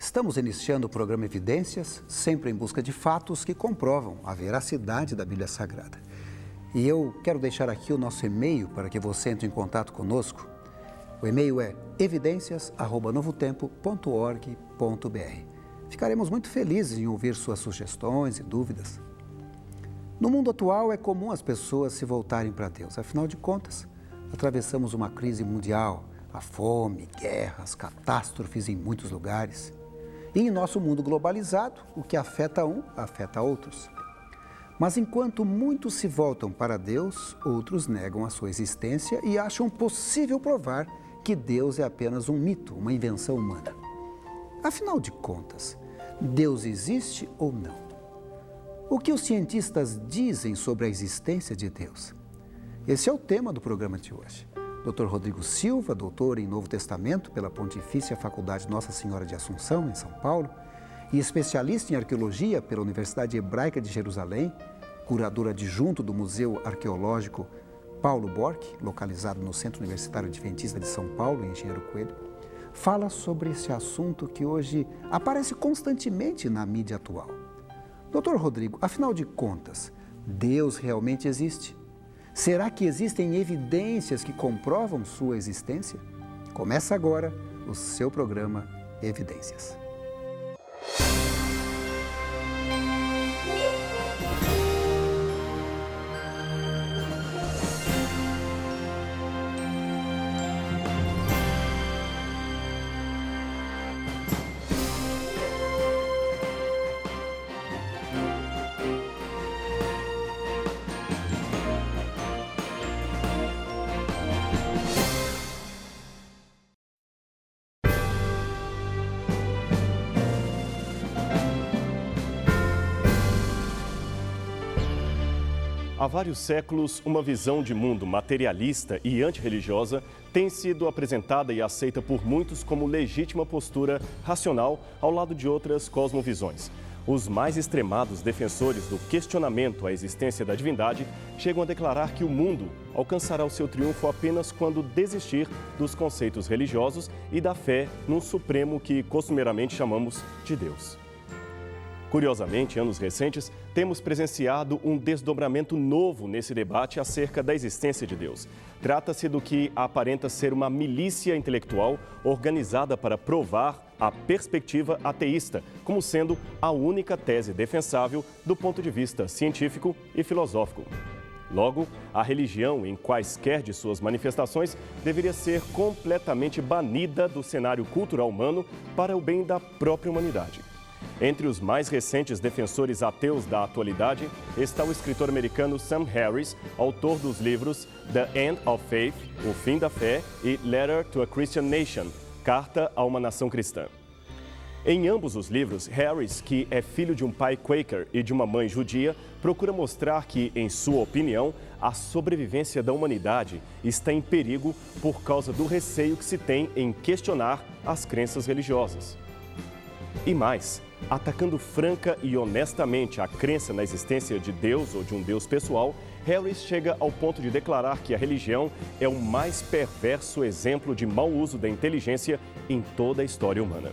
Estamos iniciando o programa Evidências, sempre em busca de fatos que comprovam a veracidade da Bíblia Sagrada. E eu quero deixar aqui o nosso e-mail para que você entre em contato conosco. O e-mail é evidências@novotempo.org.br. Ficaremos muito felizes em ouvir suas sugestões e dúvidas. No mundo atual é comum as pessoas se voltarem para Deus. Afinal de contas, atravessamos uma crise mundial, a fome, guerras, catástrofes em muitos lugares. E em nosso mundo globalizado, o que afeta um, afeta outros. Mas enquanto muitos se voltam para Deus, outros negam a sua existência e acham possível provar que Deus é apenas um mito, uma invenção humana. Afinal de contas, Deus existe ou não? O que os cientistas dizem sobre a existência de Deus? Esse é o tema do programa de hoje. Dr. Rodrigo Silva, doutor em Novo Testamento pela Pontifícia Faculdade Nossa Senhora de Assunção, em São Paulo, e especialista em arqueologia pela Universidade Hebraica de Jerusalém, curador adjunto do Museu Arqueológico Paulo Borck, localizado no Centro Universitário Adventista de São Paulo, em Engenheiro Coelho, fala sobre esse assunto que hoje aparece constantemente na mídia atual. Dr. Rodrigo, afinal de contas, Deus realmente existe? Será que existem evidências que comprovam sua existência? Começa agora o seu programa Evidências. Há vários séculos, uma visão de mundo materialista e antirreligiosa tem sido apresentada e aceita por muitos como legítima postura racional ao lado de outras cosmovisões. Os mais extremados defensores do questionamento à existência da divindade chegam a declarar que o mundo alcançará o seu triunfo apenas quando desistir dos conceitos religiosos e da fé num supremo que costumeiramente chamamos de Deus. Curiosamente, em anos recentes, temos presenciado um desdobramento novo nesse debate acerca da existência de Deus. Trata-se do que aparenta ser uma milícia intelectual organizada para provar a perspectiva ateísta como sendo a única tese defensável do ponto de vista científico e filosófico. Logo, a religião, em quaisquer de suas manifestações, deveria ser completamente banida do cenário cultural humano para o bem da própria humanidade. Entre os mais recentes defensores ateus da atualidade está o escritor americano Sam Harris, autor dos livros The End of Faith, O Fim da Fé, e Letter to a Christian Nation, Carta a uma Nação Cristã. Em ambos os livros, Harris, que é filho de um pai Quaker e de uma mãe judia, procura mostrar que, em sua opinião, a sobrevivência da humanidade está em perigo por causa do receio que se tem em questionar as crenças religiosas. E mais, atacando franca e honestamente a crença na existência de Deus ou de um Deus pessoal, Harris chega ao ponto de declarar que a religião é o mais perverso exemplo de mau uso da inteligência em toda a história humana.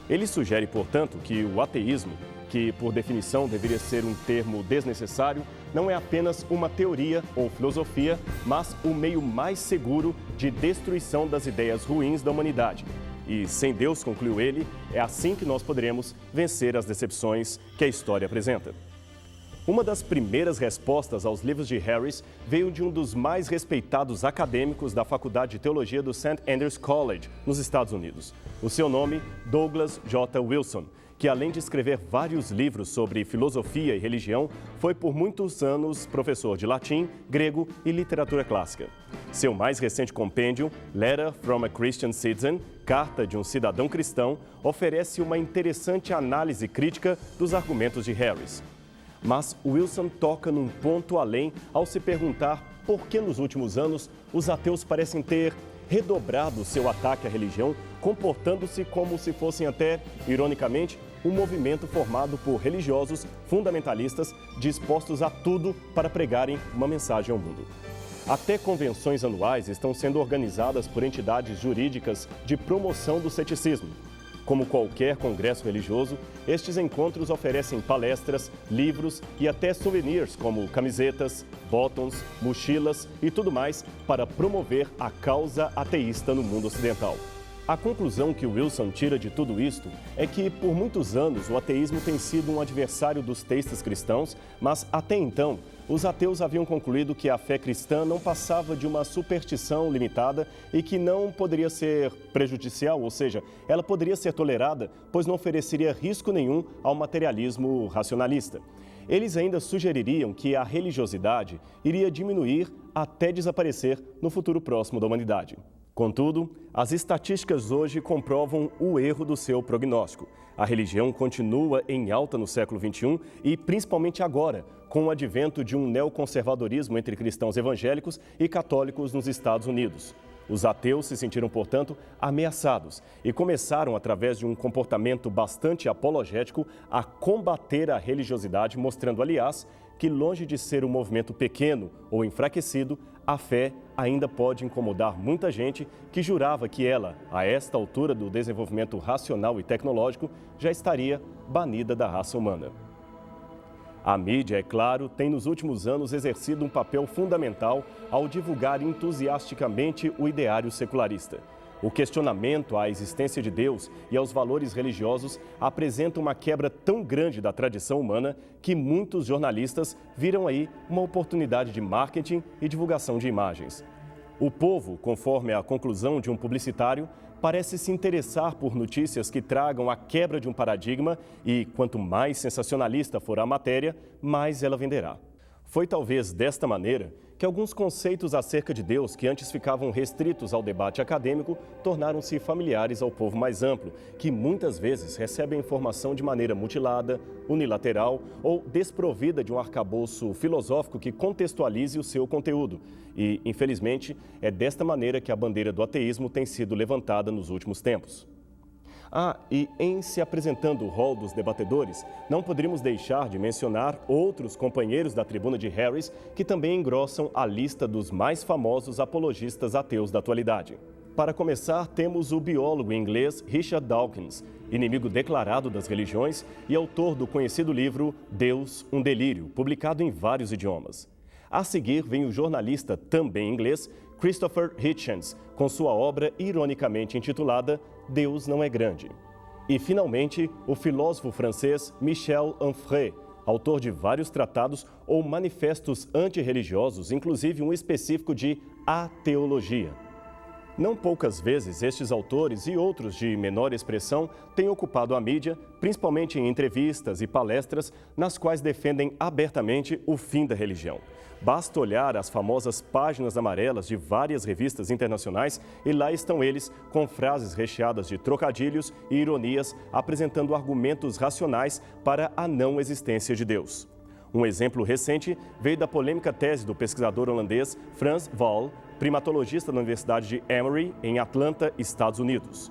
Ele sugere, portanto, que o ateísmo, que por definição deveria ser um termo desnecessário, não é apenas uma teoria ou filosofia, mas o meio mais seguro de destruição das ideias ruins da humanidade. E sem Deus, concluiu ele, é assim que nós poderemos vencer as decepções que a história apresenta. Uma das primeiras respostas aos livros de Harris veio de um dos mais respeitados acadêmicos da Faculdade de Teologia do St. Andrews College, nos Estados Unidos. O seu nome, Douglas J. Wilson, que além de escrever vários livros sobre filosofia e religião, foi por muitos anos professor de latim, grego e literatura clássica. Seu mais recente compêndio, Letter from a Christian Citizen, Carta de um Cidadão Cristão, oferece uma interessante análise crítica dos argumentos de Harris. Mas Wilson toca num ponto além ao se perguntar por que nos últimos anos os ateus parecem ter redobrado seu ataque à religião, comportando-se como se fossem até, ironicamente, um movimento formado por religiosos fundamentalistas dispostos a tudo para pregarem uma mensagem ao mundo. Até convenções anuais estão sendo organizadas por entidades jurídicas de promoção do ceticismo. Como qualquer congresso religioso, estes encontros oferecem palestras, livros e até souvenirs como camisetas, bottoms, mochilas e tudo mais para promover a causa ateísta no mundo ocidental. A conclusão que Wilson tira de tudo isto é que, por muitos anos, o ateísmo tem sido um adversário dos teístas cristãos, mas, até então, os ateus haviam concluído que a fé cristã não passava de uma superstição limitada e que não poderia ser prejudicial, ou seja, ela poderia ser tolerada, pois não ofereceria risco nenhum ao materialismo racionalista. Eles ainda sugeririam que a religiosidade iria diminuir até desaparecer no futuro próximo da humanidade. Contudo, as estatísticas hoje comprovam o erro do seu prognóstico. A religião continua em alta no século XXI e, principalmente agora, com o advento de um neoconservadorismo entre cristãos evangélicos e católicos nos Estados Unidos. Os ateus se sentiram, portanto, ameaçados e começaram, através de um comportamento bastante apologético, a combater a religiosidade, mostrando, aliás, que longe de ser um movimento pequeno ou enfraquecido, a fé ainda pode incomodar muita gente que jurava que ela, a esta altura do desenvolvimento racional e tecnológico, já estaria banida da raça humana. A mídia, é claro, tem nos últimos anos exercido um papel fundamental ao divulgar entusiasticamente o ideário secularista. O questionamento à existência de Deus e aos valores religiosos apresenta uma quebra tão grande da tradição humana que muitos jornalistas viram aí uma oportunidade de marketing e divulgação de imagens. O povo, conforme a conclusão de um publicitário, parece se interessar por notícias que tragam a quebra de um paradigma e, quanto mais sensacionalista for a matéria, mais ela venderá. Foi talvez desta maneira que alguns conceitos acerca de Deus, que antes ficavam restritos ao debate acadêmico, tornaram-se familiares ao povo mais amplo, que muitas vezes recebe a informação de maneira mutilada, unilateral ou desprovida de um arcabouço filosófico que contextualize o seu conteúdo. E, infelizmente, é desta maneira que a bandeira do ateísmo tem sido levantada nos últimos tempos. E em se apresentando o rol dos debatedores, não poderíamos deixar de mencionar outros companheiros da tribuna de Harris que também engrossam a lista dos mais famosos apologistas ateus da atualidade. Para começar, temos o biólogo inglês Richard Dawkins, inimigo declarado das religiões e autor do conhecido livro Deus, um Delírio, publicado em vários idiomas. A seguir vem o jornalista também inglês Christopher Hitchens, com sua obra ironicamente intitulada Deus não é grande. E, finalmente, o filósofo francês Michel Onfray, autor de vários tratados ou manifestos antirreligiosos, inclusive um específico de ateologia. Não poucas vezes estes autores e outros de menor expressão têm ocupado a mídia, principalmente em entrevistas e palestras, nas quais defendem abertamente o fim da religião. Basta olhar as famosas páginas amarelas de várias revistas internacionais e lá estão eles com frases recheadas de trocadilhos e ironias, apresentando argumentos racionais para a não existência de Deus. Um exemplo recente veio da polêmica tese do pesquisador holandês Frans Waal, primatologista da Universidade de Emory, em Atlanta, Estados Unidos.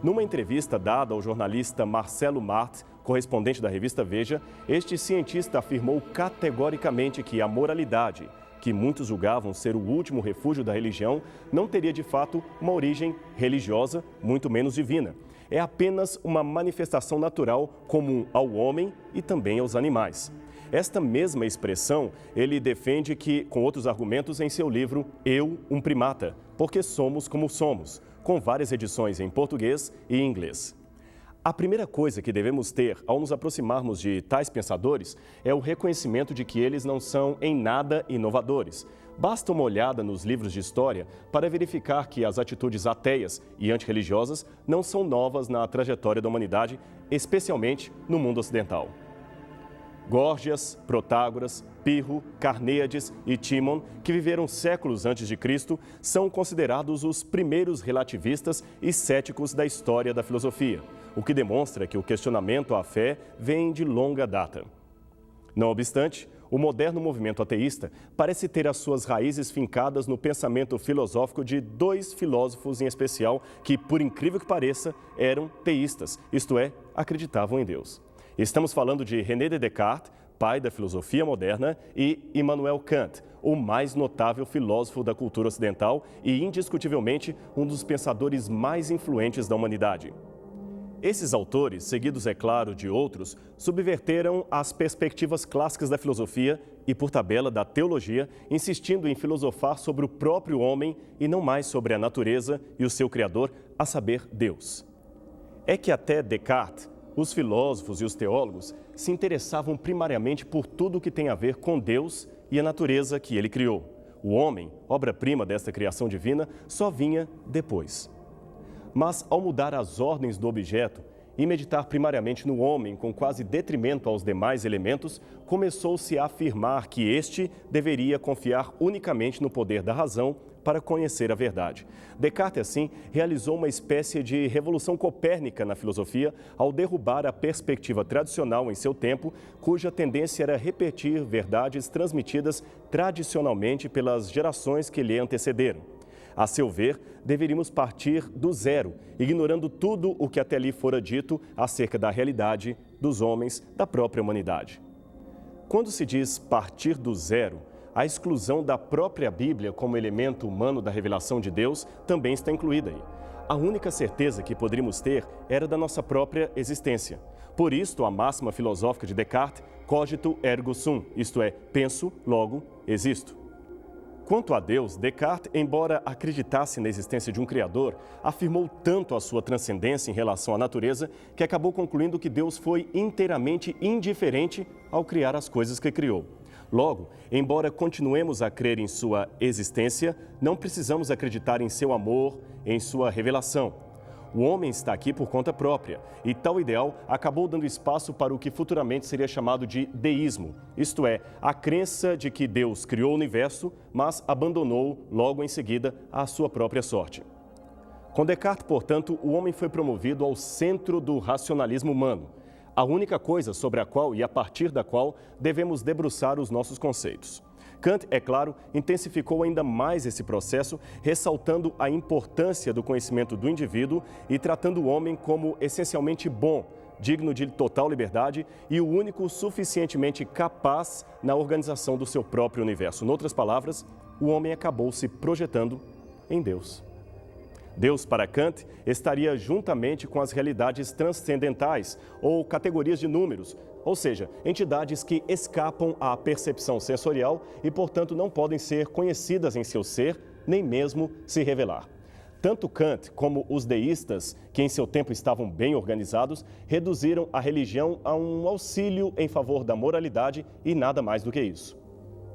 Numa entrevista dada ao jornalista Marcelo Mart, correspondente da revista Veja, este cientista afirmou categoricamente que a moralidade, que muitos julgavam ser o último refúgio da religião, não teria de fato uma origem religiosa, muito menos divina. É apenas uma manifestação natural comum ao homem e também aos animais. Esta mesma expressão ele defende com outros argumentos em seu livro Eu, um Primata, porque somos como somos, com várias edições em português e inglês. A primeira coisa que devemos ter ao nos aproximarmos de tais pensadores é o reconhecimento de que eles não são em nada inovadores. Basta uma olhada nos livros de história para verificar que as atitudes ateias e antirreligiosas não são novas na trajetória da humanidade, especialmente no mundo ocidental. Górgias, Protágoras, Pirro, Carneades e Timon, que viveram séculos antes de Cristo, são considerados os primeiros relativistas e céticos da história da filosofia, o que demonstra que o questionamento à fé vem de longa data. Não obstante, o moderno movimento ateísta parece ter as suas raízes fincadas no pensamento filosófico de dois filósofos em especial que, por incrível que pareça, eram teístas, isto é, acreditavam em Deus. Estamos falando de René Descartes, pai da filosofia moderna, e Immanuel Kant, o mais notável filósofo da cultura ocidental e, indiscutivelmente, um dos pensadores mais influentes da humanidade. Esses autores, seguidos, é claro, de outros, subverteram as perspectivas clássicas da filosofia e, por tabela, da teologia, insistindo em filosofar sobre o próprio homem e não mais sobre a natureza e o seu Criador, a saber, Deus. É que até Descartes, os filósofos e os teólogos se interessavam primariamente por tudo o que tem a ver com Deus e a natureza que ele criou. O homem, obra-prima desta criação divina, só vinha depois. Mas, ao mudar as ordens do objeto e meditar primariamente no homem com quase detrimento aos demais elementos, começou-se a afirmar que este deveria confiar unicamente no poder da razão para conhecer a verdade. Descartes, assim, realizou uma espécie de revolução copérnica na filosofia ao derrubar a perspectiva tradicional em seu tempo, cuja tendência era repetir verdades transmitidas tradicionalmente pelas gerações que lhe antecederam. A seu ver, deveríamos partir do zero, ignorando tudo o que até ali fora dito acerca da realidade, dos homens, da própria humanidade. Quando se diz partir do zero, a exclusão da própria Bíblia como elemento humano da revelação de Deus também está incluída aí. A única certeza que poderíamos ter era da nossa própria existência. Por isto, a máxima filosófica de Descartes, cogito ergo sum, isto é, penso, logo existo. Quanto a Deus, Descartes, embora acreditasse na existência de um Criador, afirmou tanto a sua transcendência em relação à natureza que acabou concluindo que Deus foi inteiramente indiferente ao criar as coisas que criou. Logo, embora continuemos a crer em sua existência, não precisamos acreditar em seu amor, em sua revelação. O homem está aqui por conta própria, e tal ideal acabou dando espaço para o que futuramente seria chamado de deísmo, isto é, a crença de que Deus criou o universo, mas abandonou logo em seguida a sua própria sorte. Com Descartes, portanto, o homem foi promovido ao centro do racionalismo humano, a única coisa sobre a qual e a partir da qual devemos debruçar os nossos conceitos. Kant, é claro, intensificou ainda mais esse processo, ressaltando a importância do conhecimento do indivíduo e tratando o homem como essencialmente bom, digno de total liberdade e o único suficientemente capaz na organização do seu próprio universo. Em outras palavras, o homem acabou se projetando em Deus. Deus, para Kant, estaria juntamente com as realidades transcendentais ou categorias de números, ou seja, entidades que escapam à percepção sensorial e, portanto, não podem ser conhecidas em seu ser, nem mesmo se revelar. Tanto Kant como os deístas, que em seu tempo estavam bem organizados, reduziram a religião a um auxílio em favor da moralidade e nada mais do que isso.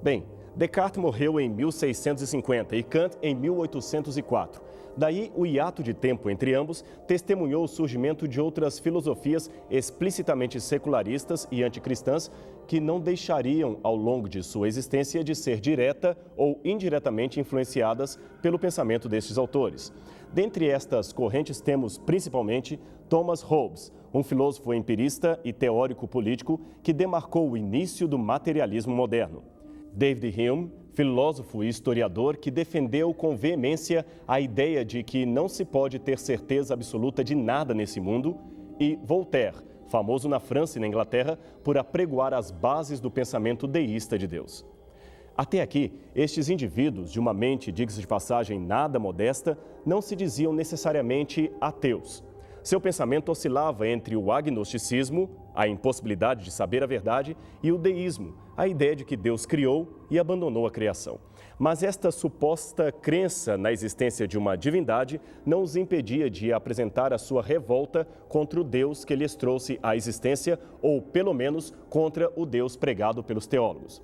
Bem, Descartes morreu em 1650 e Kant em 1804. Daí, o hiato de tempo entre ambos testemunhou o surgimento de outras filosofias explicitamente secularistas e anticristãs que não deixariam, ao longo de sua existência, de ser direta ou indiretamente influenciadas pelo pensamento destes autores. Dentre estas correntes temos, principalmente, Thomas Hobbes, um filósofo empirista e teórico político que demarcou o início do materialismo moderno. David Hume, filósofo e historiador que defendeu com veemência a ideia de que não se pode ter certeza absoluta de nada nesse mundo, e Voltaire, famoso na França e na Inglaterra por apregoar as bases do pensamento deísta de Deus. Até aqui, estes indivíduos, de uma mente, diga-se de passagem, nada modesta, não se diziam necessariamente ateus. Seu pensamento oscilava entre o agnosticismo, a impossibilidade de saber a verdade, e o deísmo, a ideia de que Deus criou e abandonou a criação. Mas esta suposta crença na existência de uma divindade não os impedia de apresentar a sua revolta contra o Deus que lhes trouxe à existência, ou pelo menos contra o Deus pregado pelos teólogos.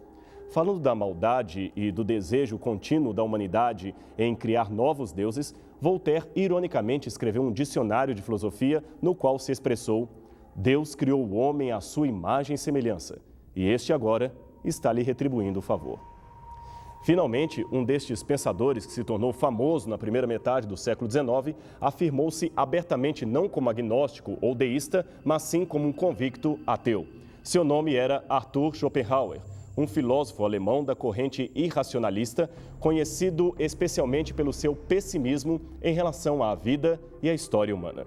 Falando da maldade e do desejo contínuo da humanidade em criar novos deuses, Voltaire ironicamente escreveu um dicionário de filosofia no qual se expressou: Deus criou o homem à sua imagem e semelhança, e este agora está lhe retribuindo o favor. Finalmente, um destes pensadores que se tornou famoso na primeira metade do século XIX, afirmou-se abertamente não como agnóstico ou deísta, mas sim como um convicto ateu. Seu nome era Arthur Schopenhauer, um filósofo alemão da corrente irracionalista, conhecido especialmente pelo seu pessimismo em relação à vida e à história humana.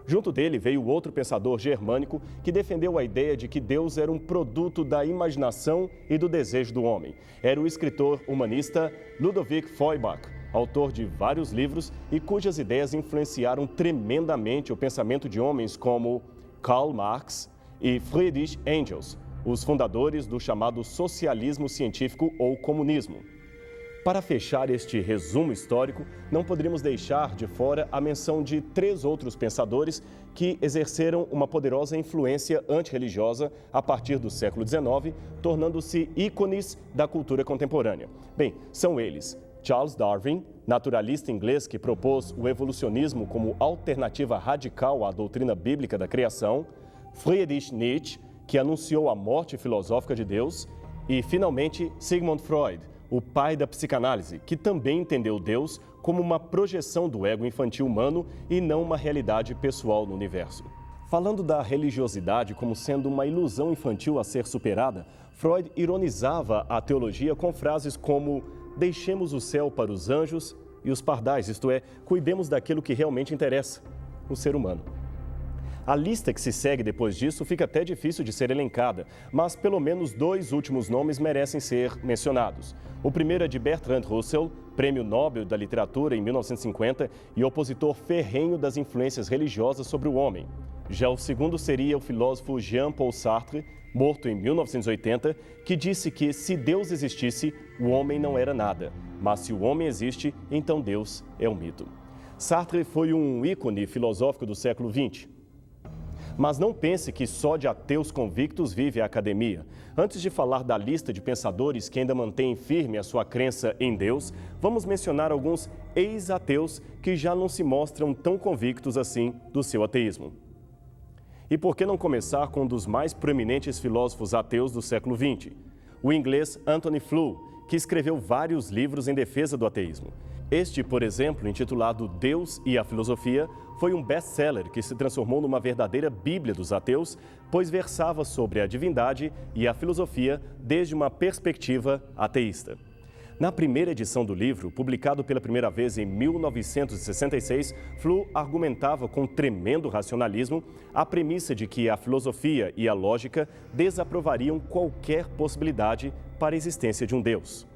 Junto dele veio outro pensador germânico que defendeu a ideia de que Deus era um produto da imaginação e do desejo do homem. Era o escritor humanista Ludwig Feuerbach, autor de vários livros e cujas ideias influenciaram tremendamente o pensamento de homens como Karl Marx e Friedrich Engels, os fundadores do chamado socialismo científico ou comunismo. Para fechar este resumo histórico, não poderíamos deixar de fora a menção de 3 outros pensadores que exerceram uma poderosa influência antirreligiosa a partir do século XIX, tornando-se ícones da cultura contemporânea. Bem, são eles Charles Darwin, naturalista inglês que propôs o evolucionismo como alternativa radical à doutrina bíblica da criação, Friedrich Nietzsche, que anunciou a morte filosófica de Deus, e, finalmente, Sigmund Freud, o pai da psicanálise, que também entendeu Deus como uma projeção do ego infantil humano e não uma realidade pessoal no universo. Falando da religiosidade como sendo uma ilusão infantil a ser superada, Freud ironizava a teologia com frases como "deixemos o céu para os anjos e os pardais", isto é, cuidemos daquilo que realmente interessa, o ser humano. A lista que se segue depois disso fica até difícil de ser elencada, mas pelo menos 2 últimos nomes merecem ser mencionados. O primeiro é de Bertrand Russell, Prêmio Nobel da Literatura em 1950 e opositor ferrenho das influências religiosas sobre o homem. Já o segundo seria o filósofo Jean-Paul Sartre, morto em 1980, que disse que se Deus existisse, o homem não era nada, mas se o homem existe, então Deus é um mito. Sartre foi um ícone filosófico do século XX. Mas não pense que só de ateus convictos vive a academia. Antes de falar da lista de pensadores que ainda mantêm firme a sua crença em Deus, vamos mencionar alguns ex-ateus que já não se mostram tão convictos assim do seu ateísmo. E por que não começar com um dos mais proeminentes filósofos ateus do século XX? O inglês Anthony Flew, que escreveu vários livros em defesa do ateísmo. Este, por exemplo, intitulado Deus e a Filosofia, foi um best-seller que se transformou numa verdadeira bíblia dos ateus, pois versava sobre a divindade e a filosofia desde uma perspectiva ateísta. Na primeira edição do livro, publicado pela primeira vez em 1966, Flew argumentava com tremendo racionalismo a premissa de que a filosofia e a lógica desaprovariam qualquer possibilidade para a existência de um Deus.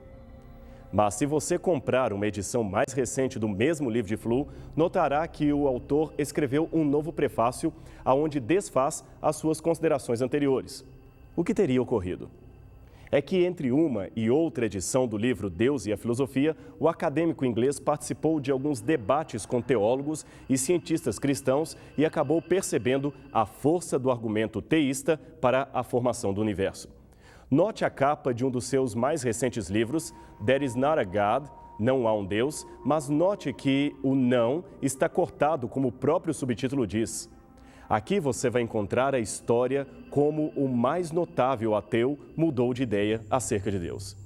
Mas se você comprar uma edição mais recente do mesmo livro de Flew, notará que o autor escreveu um novo prefácio onde desfaz as suas considerações anteriores. O que teria ocorrido? É que entre uma e outra edição do livro Deus e a Filosofia, o acadêmico inglês participou de alguns debates com teólogos e cientistas cristãos e acabou percebendo a força do argumento teísta para a formação do universo. Note a capa de um dos seus mais recentes livros, There is not a God, Não há um Deus, mas note que o não está cortado como o próprio subtítulo diz. Aqui você vai encontrar a história como o mais notável ateu mudou de ideia acerca de Deus.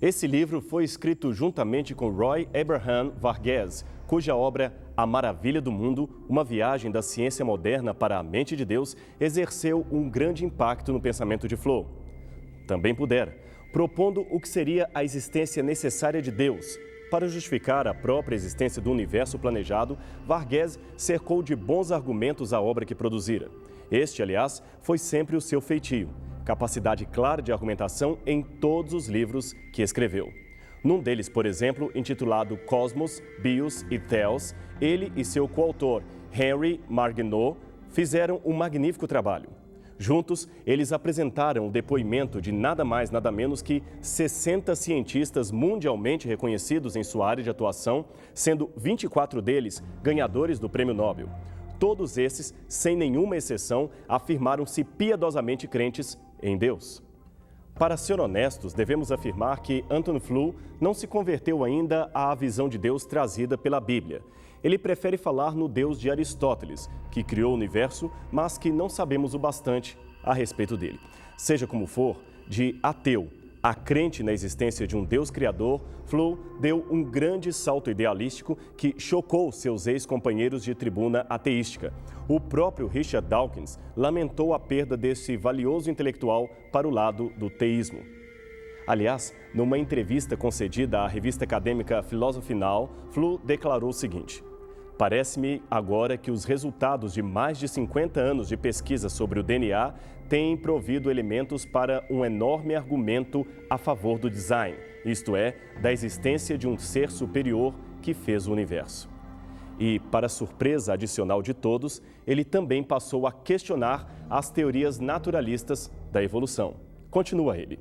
Esse livro foi escrito juntamente com Roy Abraham Varghese, cuja obra A Maravilha do Mundo, uma viagem da ciência moderna para a mente de Deus, exerceu um grande impacto no pensamento de Flew. Também pudera, propondo o que seria a existência necessária de Deus. Para justificar a própria existência do universo planejado, Varghese cercou de bons argumentos a obra que produzira. Este, aliás, foi sempre o seu feitio, capacidade clara de argumentação em todos os livros que escreveu. Num deles, por exemplo, intitulado Cosmos, Bios e Theos, ele e seu coautor, Henry Margenot, fizeram um magnífico trabalho. Juntos, eles apresentaram o depoimento de nada mais, nada menos que 60 cientistas mundialmente reconhecidos em sua área de atuação, sendo 24 deles ganhadores do Prêmio Nobel. Todos esses, sem nenhuma exceção, afirmaram-se piedosamente crentes em Deus. Para ser honestos, devemos afirmar que Anthony Flew não se converteu ainda à visão de Deus trazida pela Bíblia. Ele prefere falar no Deus de Aristóteles, que criou o universo, mas que não sabemos o bastante a respeito dele. Seja como for, de ateu a crente na existência de um Deus criador, Flew deu um grande salto idealístico que chocou seus ex-companheiros de tribuna ateística. O próprio Richard Dawkins lamentou a perda desse valioso intelectual para o lado do teísmo. Aliás, numa entrevista concedida à revista acadêmica Philosophy Now, Flew declarou o seguinte: Parece-me agora que os resultados de mais de 50 anos de pesquisa sobre o DNA têm provido elementos para um enorme argumento a favor do design, isto é, da existência de um ser superior que fez o universo. E, para surpresa adicional de todos, ele também passou a questionar as teorias naturalistas da evolução. Continua ele.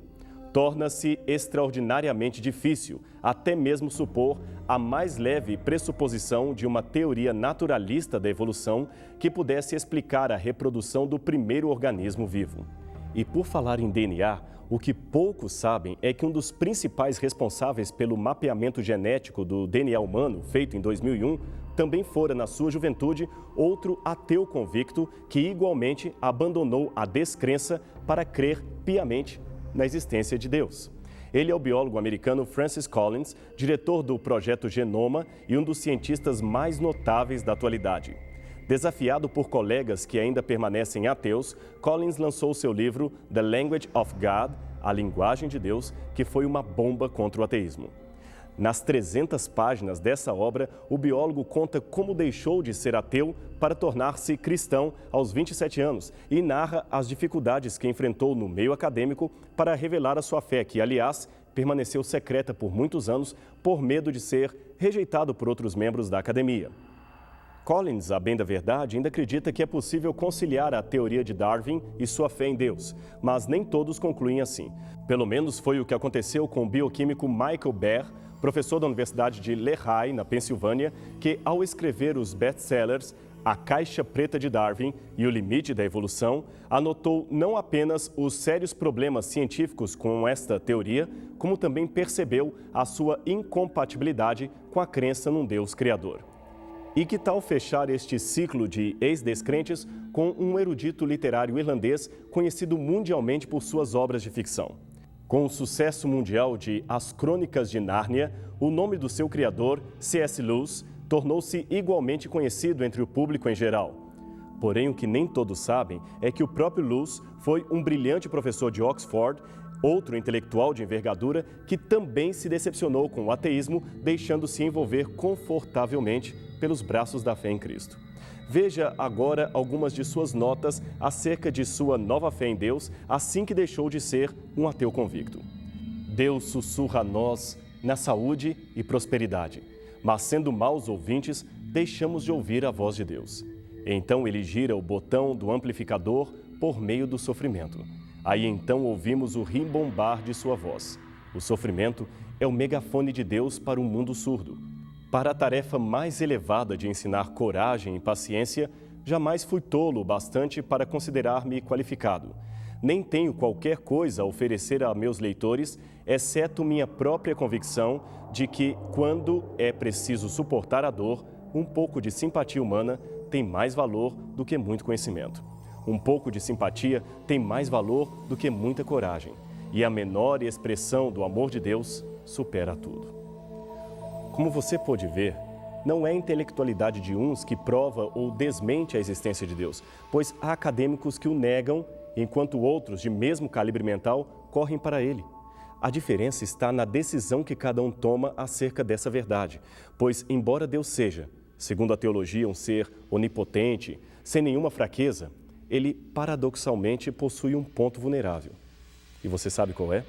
Torna-se extraordinariamente difícil até mesmo supor a mais leve pressuposição de uma teoria naturalista da evolução que pudesse explicar a reprodução do primeiro organismo vivo. E por falar em DNA, o que poucos sabem é que um dos principais responsáveis pelo mapeamento genético do DNA humano, feito em 2001, também fora, na sua juventude, outro ateu convicto que igualmente abandonou a descrença para crer piamente na existência de Deus. Ele é o biólogo americano Francis Collins, diretor do Projeto Genoma e um dos cientistas mais notáveis da atualidade. Desafiado por colegas que ainda permanecem ateus, Collins lançou seu livro The Language of God, A Linguagem de Deus, que foi uma bomba contra o ateísmo. Nas 300 páginas dessa obra, o biólogo conta como deixou de ser ateu para tornar-se cristão aos 27 anos e narra as dificuldades que enfrentou no meio acadêmico para revelar a sua fé, que, aliás, permaneceu secreta por muitos anos por medo de ser rejeitado por outros membros da academia. Collins, a bem da verdade, ainda acredita que é possível conciliar a teoria de Darwin e sua fé em Deus, mas nem todos concluem assim. Pelo menos foi o que aconteceu com o bioquímico Michael Behe, professor da Universidade de Lehigh, na Pensilvânia, que, ao escrever os best-sellers A Caixa Preta de Darwin e O Limite da Evolução, anotou não apenas os sérios problemas científicos com esta teoria, como também percebeu a sua incompatibilidade com a crença num Deus criador. E que tal fechar este ciclo de ex-descrentes com um erudito literário irlandês conhecido mundialmente por suas obras de ficção? Com o sucesso mundial de As Crônicas de Nárnia, o nome do seu criador, C.S. Lewis, tornou-se igualmente conhecido entre o público em geral. Porém, o que nem todos sabem é que o próprio Lewis foi um brilhante professor de Oxford, outro intelectual de envergadura que também se decepcionou com o ateísmo, deixando-se envolver confortavelmente pelos braços da fé em Cristo. Veja agora algumas de suas notas acerca de sua nova fé em Deus, assim que deixou de ser um ateu convicto. Deus sussurra a nós na saúde e prosperidade, mas sendo maus ouvintes, deixamos de ouvir a voz de Deus. Então ele gira o botão do amplificador por meio do sofrimento. Aí então ouvimos o rimbombar de sua voz. O sofrimento é o megafone de Deus para um mundo surdo. Para a tarefa mais elevada de ensinar coragem e paciência, jamais fui tolo o bastante para considerar-me qualificado. Nem tenho qualquer coisa a oferecer a meus leitores, exceto minha própria convicção de que, quando é preciso suportar a dor, um pouco de simpatia humana tem mais valor do que muito conhecimento. Um pouco de simpatia tem mais valor do que muita coragem. E a menor expressão do amor de Deus supera tudo. Como você pôde ver, não é a intelectualidade de uns que prova ou desmente a existência de Deus, pois há acadêmicos que o negam, enquanto outros, de mesmo calibre mental, correm para ele. A diferença está na decisão que cada um toma acerca dessa verdade, pois, embora Deus seja, segundo a teologia, um ser onipotente, sem nenhuma fraqueza, ele paradoxalmente possui um ponto vulnerável. E você sabe qual é?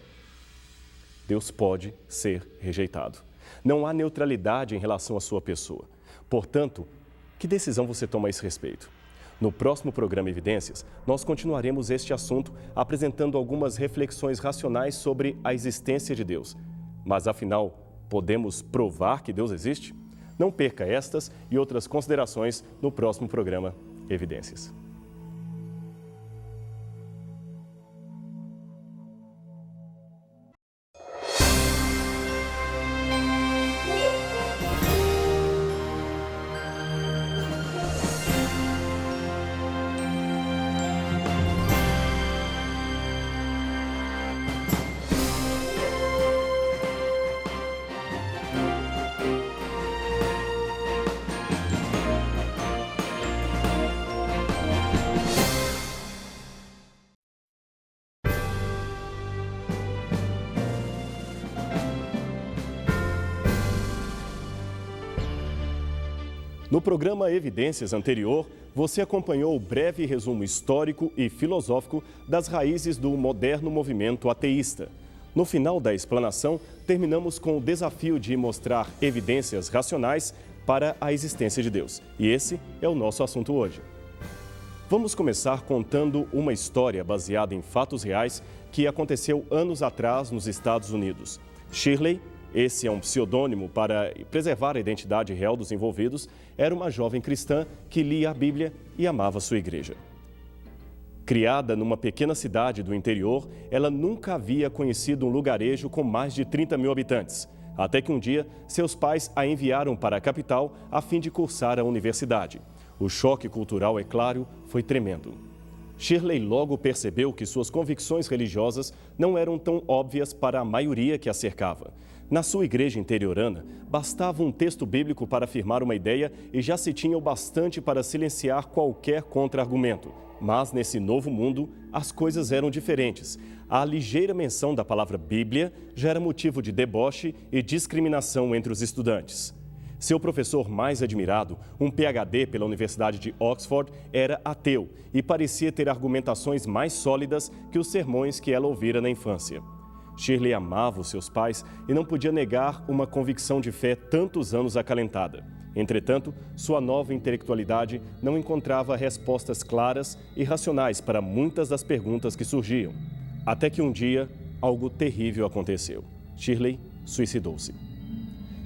Deus pode ser rejeitado. Não há neutralidade em relação à sua pessoa. Portanto, que decisão você toma a esse respeito? No próximo programa Evidências, nós continuaremos este assunto apresentando algumas reflexões racionais sobre a existência de Deus. Mas, afinal, podemos provar que Deus existe? Não perca estas e outras considerações no próximo programa Evidências. No programa Evidências anterior, você acompanhou o breve resumo histórico e filosófico das raízes do moderno movimento ateísta. No final da explanação, terminamos com o desafio de mostrar evidências racionais para a existência de Deus. E esse é o nosso assunto hoje. Vamos começar contando uma história baseada em fatos reais que aconteceu anos atrás nos Estados Unidos. Shirley, esse é um pseudônimo para preservar a identidade real dos envolvidos, era uma jovem cristã que lia a Bíblia e amava sua igreja. Criada numa pequena cidade do interior, ela nunca havia conhecido um lugarejo com mais de 30 mil habitantes, até que um dia seus pais a enviaram para a capital a fim de cursar a universidade. O choque cultural, é claro, foi tremendo. Shirley logo percebeu que suas convicções religiosas não eram tão óbvias para a maioria que a cercava. Na sua igreja interiorana, bastava um texto bíblico para afirmar uma ideia e já se tinha o bastante para silenciar qualquer contra-argumento. Mas nesse novo mundo, as coisas eram diferentes. A ligeira menção da palavra Bíblia já era motivo de deboche e discriminação entre os estudantes. Seu professor mais admirado, um PhD pela Universidade de Oxford, era ateu e parecia ter argumentações mais sólidas que os sermões que ela ouvira na infância. Shirley amava os seus pais e não podia negar uma convicção de fé tantos anos acalentada. Entretanto, sua nova intelectualidade não encontrava respostas claras e racionais para muitas das perguntas que surgiam. Até que um dia, algo terrível aconteceu. Shirley suicidou-se.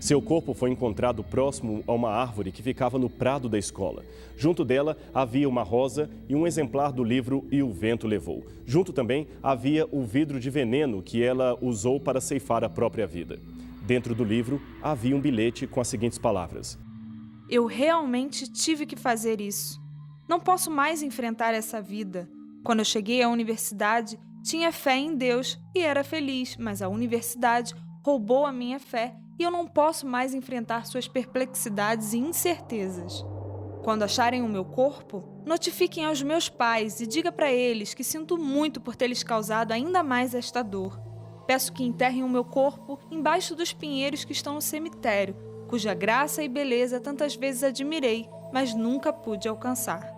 Seu corpo foi encontrado próximo a uma árvore que ficava no prado da escola. Junto dela havia uma rosa e um exemplar do livro E o Vento Levou. Junto também havia o vidro de veneno que ela usou para ceifar a própria vida. Dentro do livro havia um bilhete com as seguintes palavras: Eu realmente tive que fazer isso. Não posso mais enfrentar essa vida. Quando eu cheguei à universidade, tinha fé em Deus e era feliz, mas a universidade roubou a minha fé e eu não posso mais enfrentar suas perplexidades e incertezas. Quando acharem o meu corpo, notifiquem aos meus pais e diga para eles que sinto muito por ter lhes causado ainda mais esta dor. Peço que enterrem o meu corpo embaixo dos pinheiros que estão no cemitério, cuja graça e beleza tantas vezes admirei, mas nunca pude alcançar.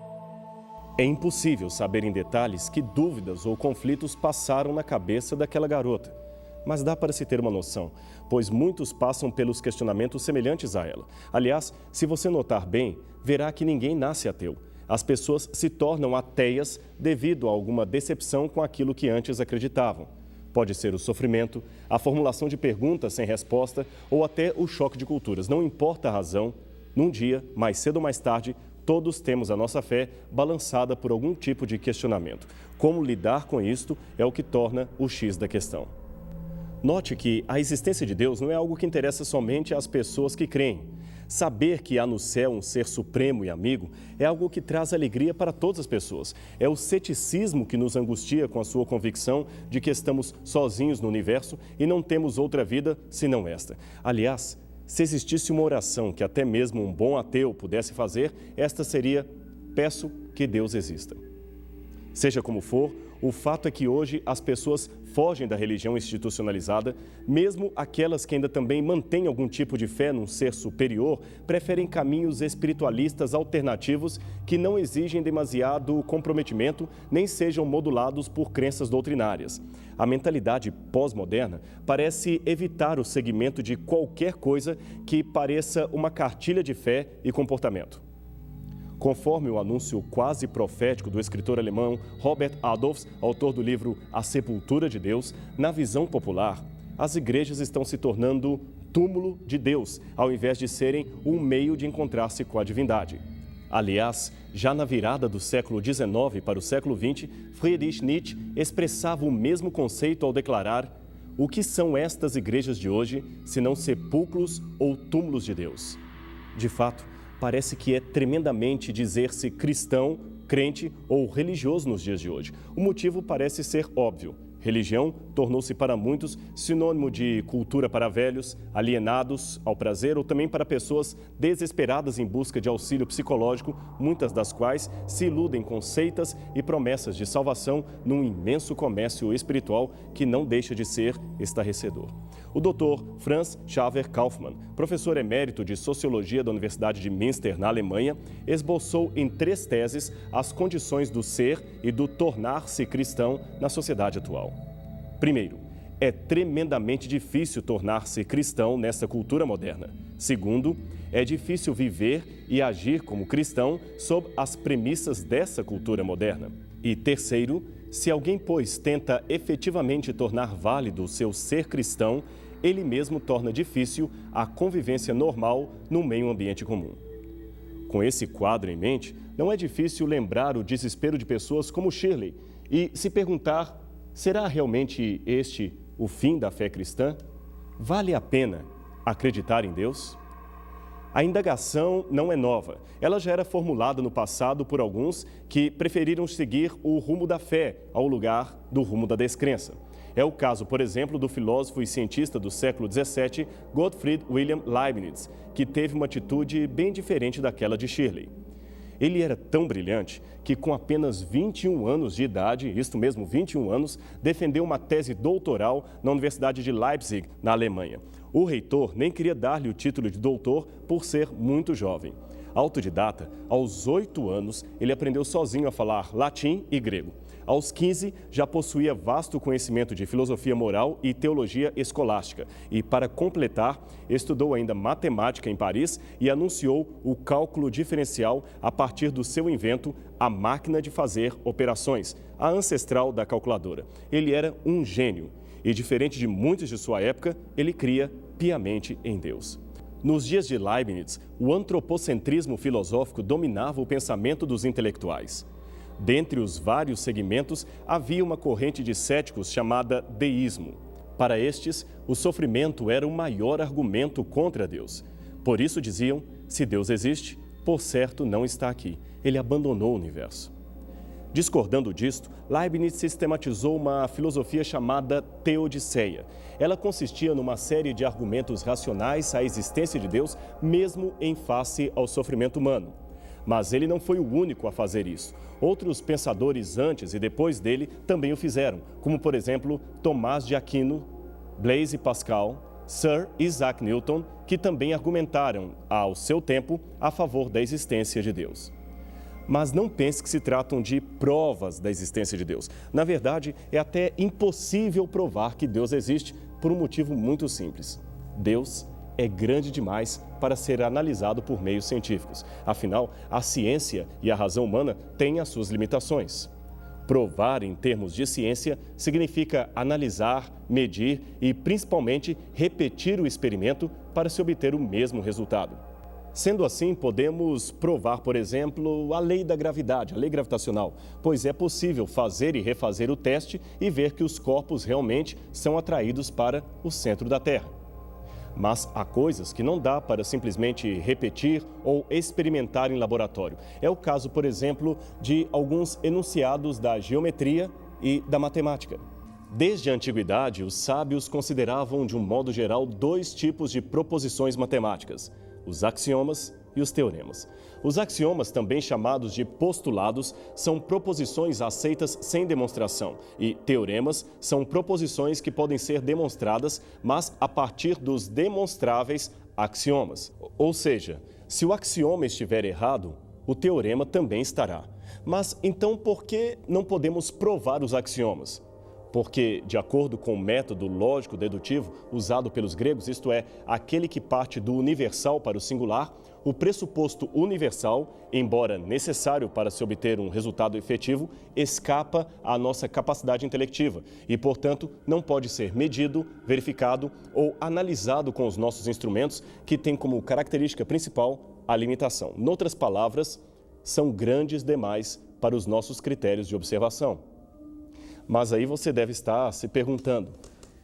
É impossível saber em detalhes que dúvidas ou conflitos passaram na cabeça daquela garota. Mas dá para se ter uma noção, pois muitos passam pelos questionamentos semelhantes a ela. Aliás, se você notar bem, verá que ninguém nasce ateu. As pessoas se tornam ateias devido a alguma decepção com aquilo que antes acreditavam. Pode ser o sofrimento, a formulação de perguntas sem resposta ou até o choque de culturas. Não importa a razão, num dia, mais cedo ou mais tarde, todos temos a nossa fé balançada por algum tipo de questionamento. Como lidar com isto é o que torna o X da questão. Note que a existência de Deus não é algo que interessa somente às pessoas que creem. Saber que há no céu um ser supremo e amigo é algo que traz alegria para todas as pessoas. É o ceticismo que nos angustia com a sua convicção de que estamos sozinhos no universo e não temos outra vida senão esta. Aliás, se existisse uma oração que até mesmo um bom ateu pudesse fazer, esta seria: peço que Deus exista. Seja como for, o fato é que hoje as pessoas fogem da religião institucionalizada, mesmo aquelas que ainda também mantêm algum tipo de fé num ser superior, preferem caminhos espiritualistas alternativos que não exigem demasiado comprometimento nem sejam modulados por crenças doutrinárias. A mentalidade pós-moderna parece evitar o seguimento de qualquer coisa que pareça uma cartilha de fé e comportamento. Conforme o anúncio quase profético do escritor alemão Robert Adolphs, autor do livro A Sepultura de Deus, na visão popular, as igrejas estão se tornando túmulo de Deus, ao invés de serem um meio de encontrar-se com a divindade. Aliás, já na virada do século XIX para o século XX, Friedrich Nietzsche expressava o mesmo conceito ao declarar: o que são estas igrejas de hoje, senão sepulcros ou túmulos de Deus? De fato, parece que é tremendamente dizer-se cristão, crente ou religioso nos dias de hoje. O motivo parece ser óbvio. Religião tornou-se para muitos sinônimo de cultura para velhos, alienados ao prazer ou também para pessoas desesperadas em busca de auxílio psicológico, muitas das quais se iludem com seitas e promessas de salvação num imenso comércio espiritual que não deixa de ser estarrecedor. O Dr. Franz Xaver Kaufmann, professor emérito de Sociologia da Universidade de Münster, na Alemanha, esboçou em 3 teses as condições do ser e do tornar-se cristão na sociedade atual. Primeiro, é tremendamente difícil tornar-se cristão nessa cultura moderna. Segundo, é difícil viver e agir como cristão sob as premissas dessa cultura moderna. E terceiro, se alguém, pois, tenta efetivamente tornar válido o seu ser cristão, ele mesmo torna difícil a convivência normal no meio ambiente comum. Com esse quadro em mente, não é difícil lembrar o desespero de pessoas como Shirley e se perguntar: será realmente este o fim da fé cristã? Vale a pena acreditar em Deus? A indagação não é nova. Ela já era formulada no passado por alguns que preferiram seguir o rumo da fé ao lugar do rumo da descrença. É o caso, por exemplo, do filósofo e cientista do século XVII, Gottfried Wilhelm Leibniz, que teve uma atitude bem diferente daquela de Shirley. Ele era tão brilhante que, com apenas 21 anos de idade, isto mesmo, 21 anos, defendeu uma tese doutoral na Universidade de Leipzig, na Alemanha. O reitor nem queria dar-lhe o título de doutor por ser muito jovem. Autodidata, aos 8 anos, ele aprendeu sozinho a falar latim e grego. Aos 15, já possuía vasto conhecimento de filosofia moral e teologia escolástica. E, para completar, estudou ainda matemática em Paris e anunciou o cálculo diferencial a partir do seu invento, a máquina de fazer operações, a ancestral da calculadora. Ele era um gênio e, diferente de muitos de sua época, ele cria piamente em Deus. Nos dias de Leibniz, o antropocentrismo filosófico dominava o pensamento dos intelectuais. Dentre os vários segmentos, havia uma corrente de céticos chamada deísmo. Para estes, o sofrimento era o maior argumento contra Deus. Por isso diziam: se Deus existe, por certo não está aqui. Ele abandonou o universo. Discordando disto, Leibniz sistematizou uma filosofia chamada teodiceia. Ela consistia numa série de argumentos racionais à existência de Deus, mesmo em face ao sofrimento humano. Mas ele não foi o único a fazer isso. Outros pensadores antes e depois dele também o fizeram, como, por exemplo, Tomás de Aquino, Blaise Pascal, Sir Isaac Newton, que também argumentaram, ao seu tempo, a favor da existência de Deus. Mas não pense que se tratam de provas da existência de Deus. Na verdade, é até impossível provar que Deus existe por um motivo muito simples. Deus é grande demais para ser analisado por meios científicos. Afinal, a ciência e a razão humana têm as suas limitações. Provar em termos de ciência significa analisar, medir e, principalmente, repetir o experimento para se obter o mesmo resultado. Sendo assim, podemos provar, por exemplo, a lei da gravidade, a lei gravitacional, pois é possível fazer e refazer o teste e ver que os corpos realmente são atraídos para o centro da Terra. Mas há coisas que não dá para simplesmente repetir ou experimentar em laboratório. É o caso, por exemplo, de alguns enunciados da geometria e da matemática. Desde a antiguidade, os sábios consideravam, de um modo geral, 2 tipos de proposições matemáticas: os axiomas e os teoremas. Os axiomas, também chamados de postulados, são proposições aceitas sem demonstração, e teoremas são proposições que podem ser demonstradas, mas a partir dos demonstráveis axiomas. Ou seja, se o axioma estiver errado, o teorema também estará. Mas então por que não podemos provar os axiomas? Porque, de acordo com o método lógico-dedutivo usado pelos gregos, isto é, aquele que parte do universal para o singular, o pressuposto universal, embora necessário para se obter um resultado efetivo, escapa à nossa capacidade intelectiva e, portanto, não pode ser medido, verificado ou analisado com os nossos instrumentos, que têm como característica principal a limitação. Noutras palavras, são grandes demais para os nossos critérios de observação. Mas aí você deve estar se perguntando: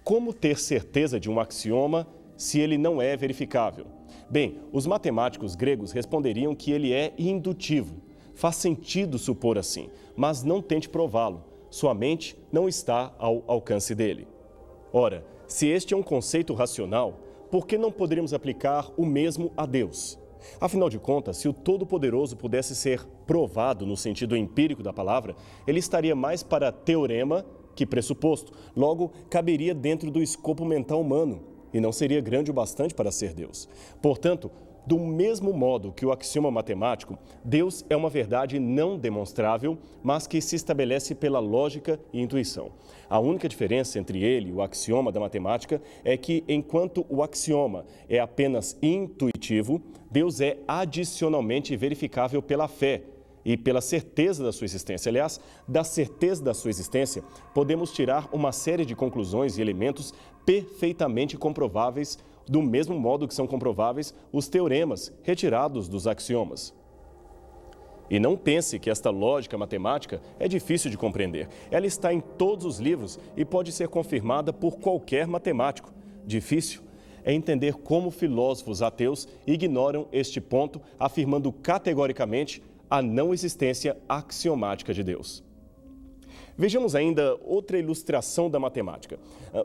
como ter certeza de um axioma se ele não é verificável? Bem, os matemáticos gregos responderiam que ele é indutivo. Faz sentido supor assim, mas não tente prová-lo. Sua mente não está ao alcance dele. Ora, se este é um conceito racional, por que não poderíamos aplicar o mesmo a Deus? Afinal de contas, se o Todo-Poderoso pudesse ser provado no sentido empírico da palavra, ele estaria mais para teorema que pressuposto. Logo, caberia dentro do escopo mental humano. e não seria grande o bastante para ser Deus. Portanto, do mesmo modo que o axioma matemático, Deus é uma verdade não demonstrável, mas que se estabelece pela lógica e intuição. A única diferença entre ele e o axioma da matemática é que, enquanto o axioma é apenas intuitivo, Deus é adicionalmente verificável pela fé e pela certeza da sua existência. Aliás, da certeza da sua existência, podemos tirar uma série de conclusões e elementos perfeitamente comprováveis, do mesmo modo que são comprováveis os teoremas retirados dos axiomas. E não pense que esta lógica matemática é difícil de compreender. Ela está em todos os livros e pode ser confirmada por qualquer matemático. Difícil é entender como filósofos ateus ignoram este ponto, afirmando categoricamente a não existência axiomática de Deus. Vejamos ainda outra ilustração da matemática.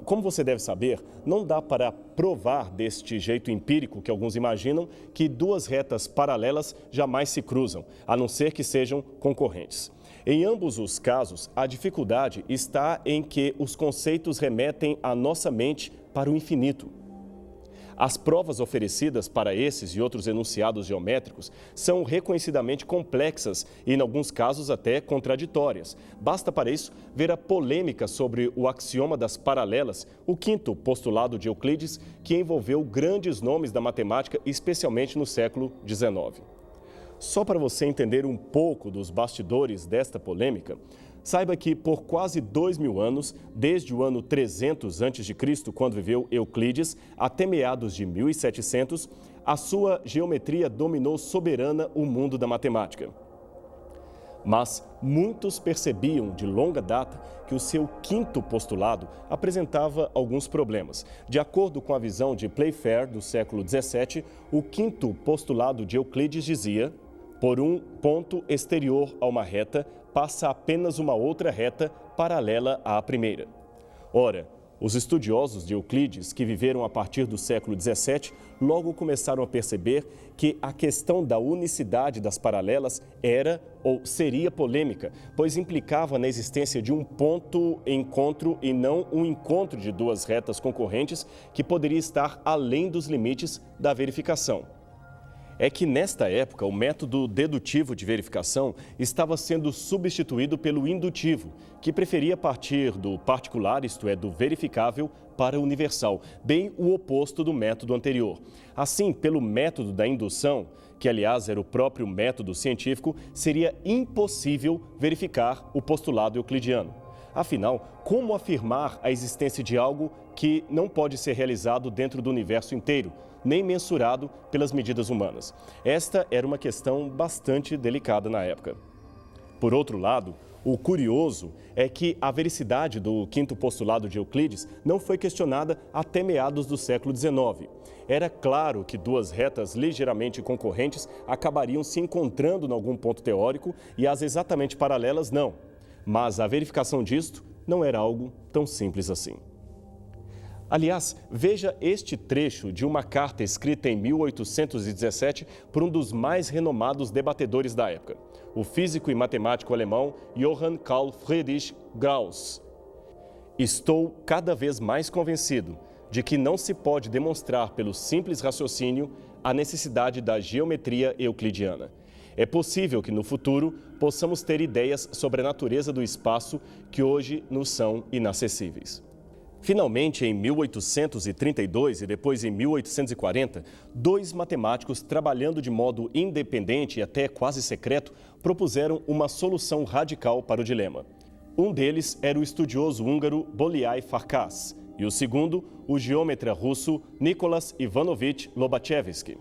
Como você deve saber, não dá para provar deste jeito empírico que alguns imaginam que duas retas paralelas jamais se cruzam, a não ser que sejam concorrentes. Em ambos os casos, a dificuldade está em que os conceitos remetem a nossa mente para o infinito. As provas oferecidas para esses e outros enunciados geométricos são reconhecidamente complexas e, em alguns casos, até contraditórias. Basta para isso ver a polêmica sobre o axioma das paralelas, o quinto postulado de Euclides, que envolveu grandes nomes da matemática, especialmente no século XIX. Só para você entender um pouco dos bastidores desta polêmica, saiba que por quase 2000 anos, desde o ano 300 a.C., quando viveu Euclides, até meados de 1700, a sua geometria dominou soberana o mundo da matemática. Mas muitos percebiam de longa data que o seu quinto postulado apresentava alguns problemas. De acordo com a visão de Playfair do século XVII, o quinto postulado de Euclides dizia: por um ponto exterior a uma reta, passa apenas uma outra reta paralela à primeira. Ora, os estudiosos de Euclides, que viveram a partir do século XVII, logo começaram a perceber que a questão da unicidade das paralelas era ou seria polêmica, pois implicava na existência de um ponto-encontro e não um encontro de duas retas concorrentes que poderia estar além dos limites da verificação. É que, nesta época, o método dedutivo de verificação estava sendo substituído pelo indutivo, que preferia partir do particular, isto é, do verificável, para o universal, bem o oposto do método anterior. Assim, pelo método da indução, que aliás era o próprio método científico, seria impossível verificar o postulado euclidiano. Afinal, como afirmar a existência de algo que não pode ser realizado dentro do universo inteiro, nem mensurado pelas medidas humanas? Esta era uma questão bastante delicada na época. Por outro lado, o curioso é que a vericidade do quinto postulado de Euclides não foi questionada até meados do século XIX. Era claro que duas retas ligeiramente concorrentes acabariam se encontrando em algum ponto teórico e as exatamente paralelas não. Mas a verificação disto não era algo tão simples assim. Aliás, veja este trecho de uma carta escrita em 1817 por um dos mais renomados debatedores da época, o físico e matemático alemão Johann Carl Friedrich Gauss. Estou cada vez mais convencido de que não se pode demonstrar pelo simples raciocínio a necessidade da geometria euclidiana. É possível que no futuro possamos ter ideias sobre a natureza do espaço que hoje nos são inacessíveis. Finalmente, em 1832 e depois em 1840, dois matemáticos, trabalhando de modo independente e até quase secreto, propuseram uma solução radical para o dilema. Um deles era o estudioso húngaro Bolyai Farkas e o segundo, o geômetra russo Nicolas Ivanovich Lobachevsky.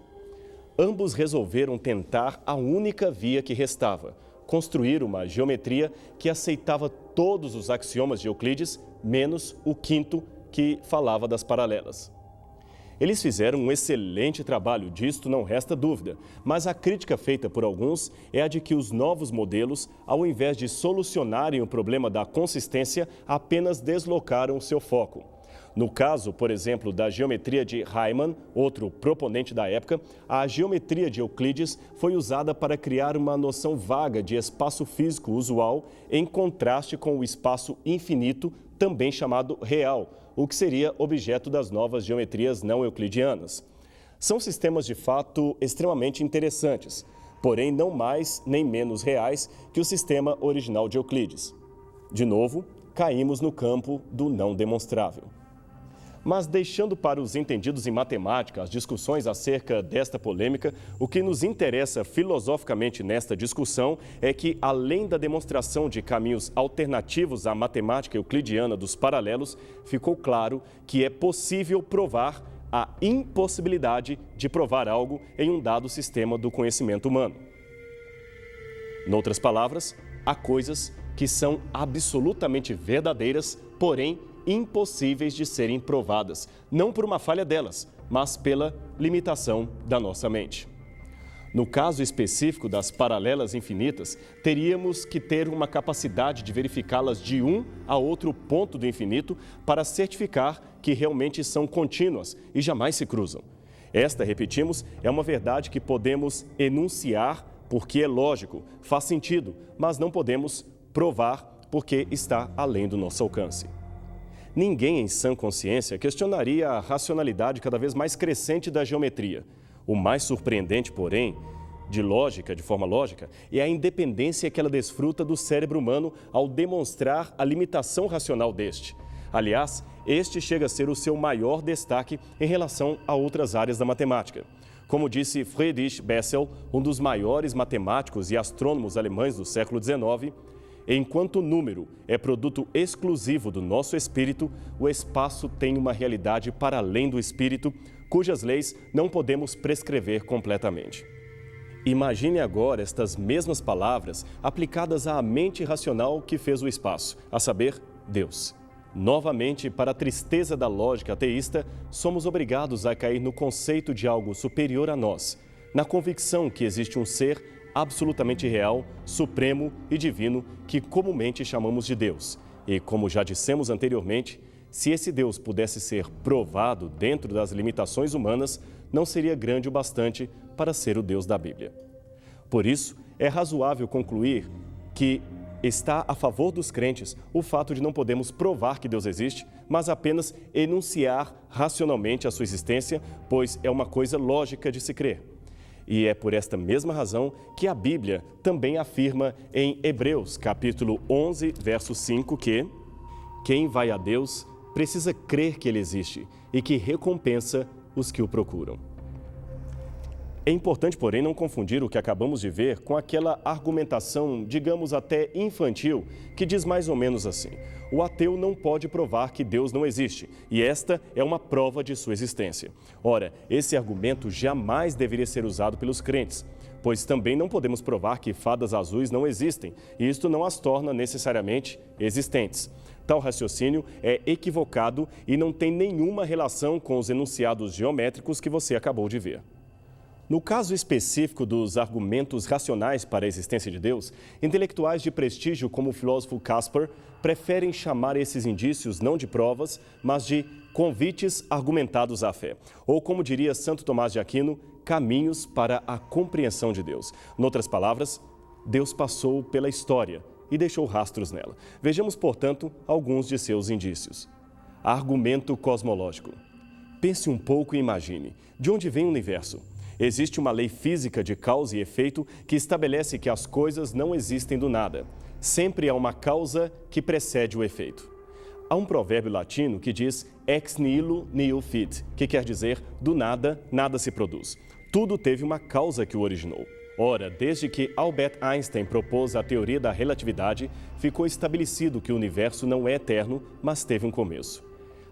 Ambos resolveram tentar a única via que restava: construir uma geometria que aceitava todos os axiomas de Euclides, menos o quinto, que falava das paralelas. Eles fizeram um excelente trabalho, disto não resta dúvida, mas a crítica feita por alguns é a de que os novos modelos, ao invés de solucionarem o problema da consistência, apenas deslocaram seu foco. No caso, por exemplo, da geometria de Riemann, outro proponente da época, a geometria de Euclides foi usada para criar uma noção vaga de espaço físico usual em contraste com o espaço infinito, também chamado real, o que seria objeto das novas geometrias não euclidianas. São sistemas de fato extremamente interessantes, porém não mais nem menos reais que o sistema original de Euclides. De novo, caímos no campo do não demonstrável. Mas deixando para os entendidos em matemática as discussões acerca desta polêmica, o que nos interessa filosoficamente nesta discussão é que, além da demonstração de caminhos alternativos à matemática euclidiana dos paralelos, ficou claro que é possível provar a impossibilidade de provar algo em um dado sistema do conhecimento humano. Noutras palavras, há coisas que são absolutamente verdadeiras, porém impossíveis de serem provadas, não por uma falha delas, mas pela limitação da nossa mente. No caso específico das paralelas infinitas, teríamos que ter uma capacidade de verificá-las de um a outro ponto do infinito para certificar que realmente são contínuas e jamais se cruzam. Esta, repetimos, é uma verdade que podemos enunciar porque é lógico, faz sentido, mas não podemos provar porque está além do nosso alcance. Ninguém em sã consciência questionaria a racionalidade cada vez mais crescente da geometria. O mais surpreendente, porém, de forma lógica, é a independência que ela desfruta do cérebro humano ao demonstrar a limitação racional deste. Aliás, este chega a ser o seu maior destaque em relação a outras áreas da matemática. Como disse Friedrich Bessel, um dos maiores matemáticos e astrônomos alemães do século XIX, enquanto o número é produto exclusivo do nosso espírito, o espaço tem uma realidade para além do espírito, cujas leis não podemos prescrever completamente. Imagine agora estas mesmas palavras aplicadas à mente racional que fez o espaço, a saber, Deus. Novamente, para a tristeza da lógica ateísta, somos obrigados a cair no conceito de algo superior a nós, na convicção que existe um ser absolutamente real, supremo e divino que comumente chamamos de Deus. E, como já dissemos anteriormente, se esse Deus pudesse ser provado dentro das limitações humanas, não seria grande o bastante para ser o Deus da Bíblia. Por isso, é razoável concluir que está a favor dos crentes o fato de não podermos provar que Deus existe, mas apenas enunciar racionalmente a sua existência, pois é uma coisa lógica de se crer. E é por esta mesma razão que a Bíblia também afirma em Hebreus, capítulo 11, verso 5, que quem vai a Deus precisa crer que Ele existe e que recompensa os que o procuram. É importante, porém, não confundir o que acabamos de ver com aquela argumentação, digamos até infantil, que diz mais ou menos assim: o ateu não pode provar que Deus não existe, e esta é uma prova de sua existência. Ora, esse argumento jamais deveria ser usado pelos crentes, pois também não podemos provar que fadas azuis não existem, e isto não as torna necessariamente existentes. Tal raciocínio é equivocado e não tem nenhuma relação com os enunciados geométricos que você acabou de ver. No caso específico dos argumentos racionais para a existência de Deus, intelectuais de prestígio como o filósofo Casper preferem chamar esses indícios não de provas, mas de convites argumentados à fé. Ou, como diria Santo Tomás de Aquino, caminhos para a compreensão de Deus. Noutras palavras, Deus passou pela história e deixou rastros nela. Vejamos, portanto, alguns de seus indícios. Argumento cosmológico. Pense um pouco e imagine. De onde vem o universo? Existe uma lei física de causa e efeito que estabelece que as coisas não existem do nada. Sempre há uma causa que precede o efeito. Há um provérbio latino que diz ex nihilo nihil fit, que quer dizer do nada, nada se produz. Tudo teve uma causa que o originou. Ora, desde que Albert Einstein propôs a teoria da relatividade, ficou estabelecido que o universo não é eterno, mas teve um começo.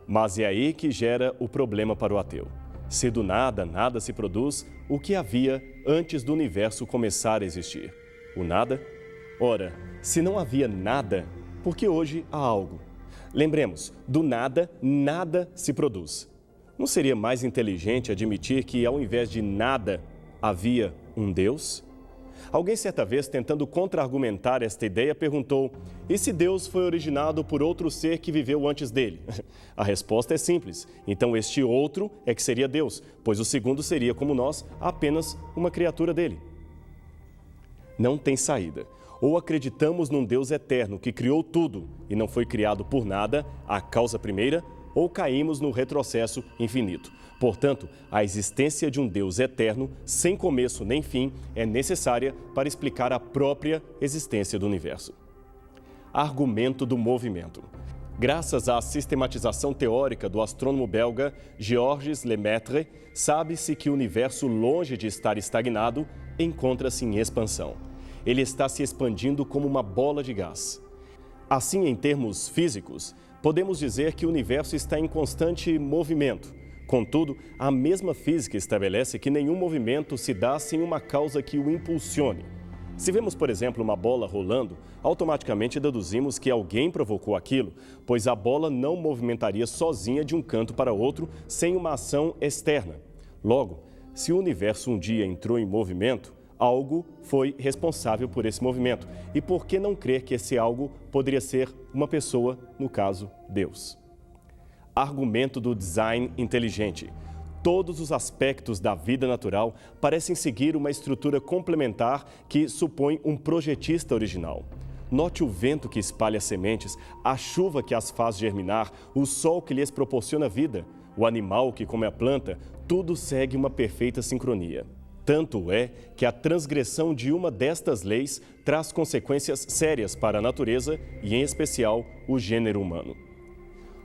Mas é aí que gera o problema para o ateu. Se do nada, nada se produz, o que havia antes do universo começar a existir? O nada? Ora, se não havia nada, por que hoje há algo? Lembremos, do nada, nada se produz. Não seria mais inteligente admitir que, ao invés de nada, havia um Deus? Alguém, certa vez, tentando contra-argumentar esta ideia, perguntou: e se Deus foi originado por outro ser que viveu antes dele? A resposta é simples. Então este outro é que seria Deus, pois o segundo seria, como nós, apenas uma criatura dele. Não tem saída. Ou acreditamos num Deus eterno que criou tudo e não foi criado por nada, a causa primeira, ou caímos no retrocesso infinito. Portanto, a existência de um Deus eterno, sem começo nem fim, é necessária para explicar a própria existência do universo. Argumento do movimento. Graças à sistematização teórica do astrônomo belga Georges Lemaitre, sabe-se que o universo, longe de estar estagnado, encontra-se em expansão. Ele está se expandindo como uma bola de gás. Assim, em termos físicos, podemos dizer que o universo está em constante movimento. Contudo, a mesma física estabelece que nenhum movimento se dá sem uma causa que o impulsione. Se vemos, por exemplo, uma bola rolando, automaticamente deduzimos que alguém provocou aquilo, pois a bola não movimentaria sozinha de um canto para outro sem uma ação externa. Logo, se o universo um dia entrou em movimento, algo foi responsável por esse movimento. E por que não crer que esse algo poderia ser uma pessoa, no caso, Deus? Argumento do design inteligente. Todos os aspectos da vida natural parecem seguir uma estrutura complementar que supõe um projetista original. Note o vento que espalha sementes, a chuva que as faz germinar, o sol que lhes proporciona vida, o animal que come a planta, tudo segue uma perfeita sincronia. Tanto é que a transgressão de uma destas leis traz consequências sérias para a natureza e, em especial, o gênero humano.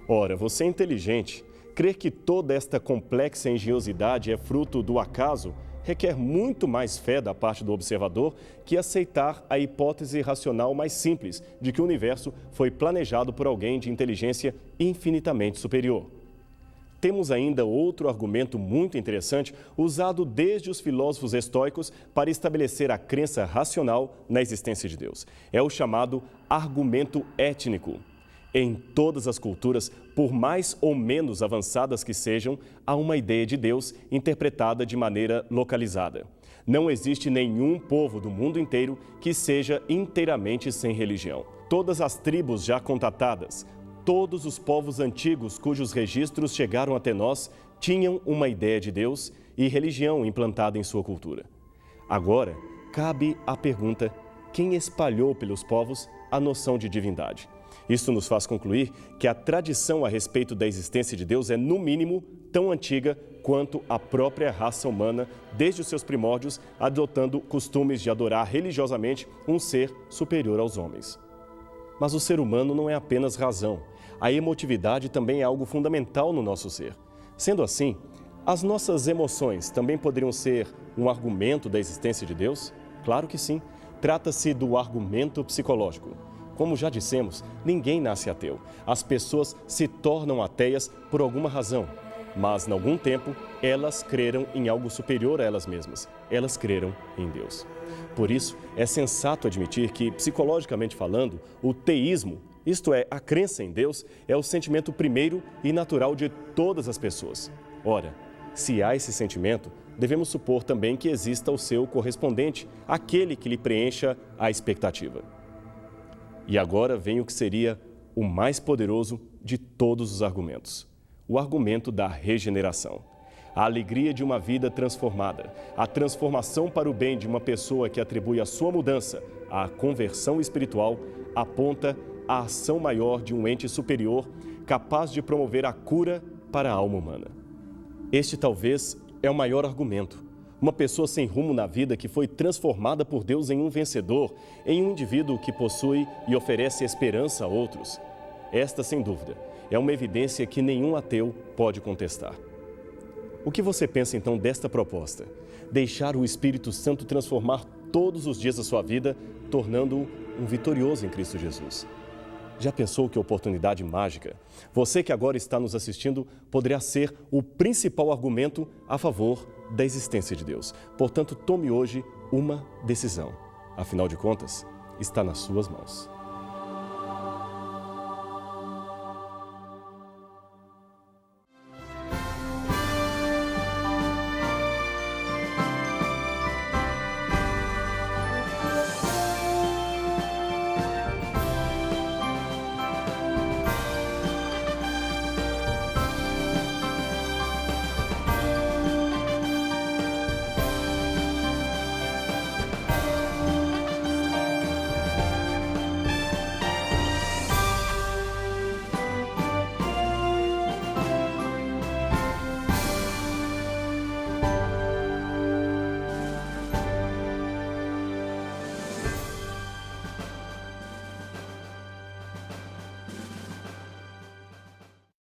Ora, você é inteligente. Crer que toda esta complexa engenhosidade é fruto do acaso requer muito mais fé da parte do observador que aceitar a hipótese racional mais simples de que o universo foi planejado por alguém de inteligência infinitamente superior. Temos ainda outro argumento muito interessante usado desde os filósofos estoicos para estabelecer a crença racional na existência de Deus. É o chamado argumento étnico. Em todas as culturas, por mais ou menos avançadas que sejam, há uma ideia de Deus interpretada de maneira localizada. Não existe nenhum povo do mundo inteiro que seja inteiramente sem religião. Todas as tribos já contatadas, todos os povos antigos cujos registros chegaram até nós, tinham uma ideia de Deus e religião implantada em sua cultura. Agora, cabe a pergunta: quem espalhou pelos povos a noção de divindade? Isso nos faz concluir que a tradição a respeito da existência de Deus é, no mínimo, tão antiga quanto a própria raça humana, desde os seus primórdios, adotando costumes de adorar religiosamente um ser superior aos homens. Mas o ser humano não é apenas razão. A emotividade também é algo fundamental no nosso ser. Sendo assim, as nossas emoções também poderiam ser um argumento da existência de Deus? Claro que sim. Trata-se do argumento psicológico. Como já dissemos, ninguém nasce ateu. As pessoas se tornam ateias por alguma razão, mas, em algum tempo, elas creram em algo superior a elas mesmas. Elas creram em Deus. Por isso, é sensato admitir que, psicologicamente falando, o teísmo, isto é, a crença em Deus, é o sentimento primeiro e natural de todas as pessoas. Ora, se há esse sentimento, devemos supor também que exista o seu correspondente, aquele que lhe preencha a expectativa. E agora vem o que seria o mais poderoso de todos os argumentos: o argumento da regeneração. A alegria de uma vida transformada, a transformação para o bem de uma pessoa que atribui a sua mudança à conversão espiritual, aponta à ação maior de um ente superior capaz de promover a cura para a alma humana. Este talvez é o maior argumento. Uma pessoa sem rumo na vida que foi transformada por Deus em um vencedor, em um indivíduo que possui e oferece esperança a outros. Esta, sem dúvida, é uma evidência que nenhum ateu pode contestar. O que você pensa então desta proposta? Deixar o Espírito Santo transformar todos os dias da sua vida, tornando-o um vitorioso em Cristo Jesus. Já pensou que oportunidade mágica? Você que agora está nos assistindo poderá ser o principal argumento a favor da existência de Deus. Portanto, tome hoje uma decisão. Afinal de contas, está nas suas mãos.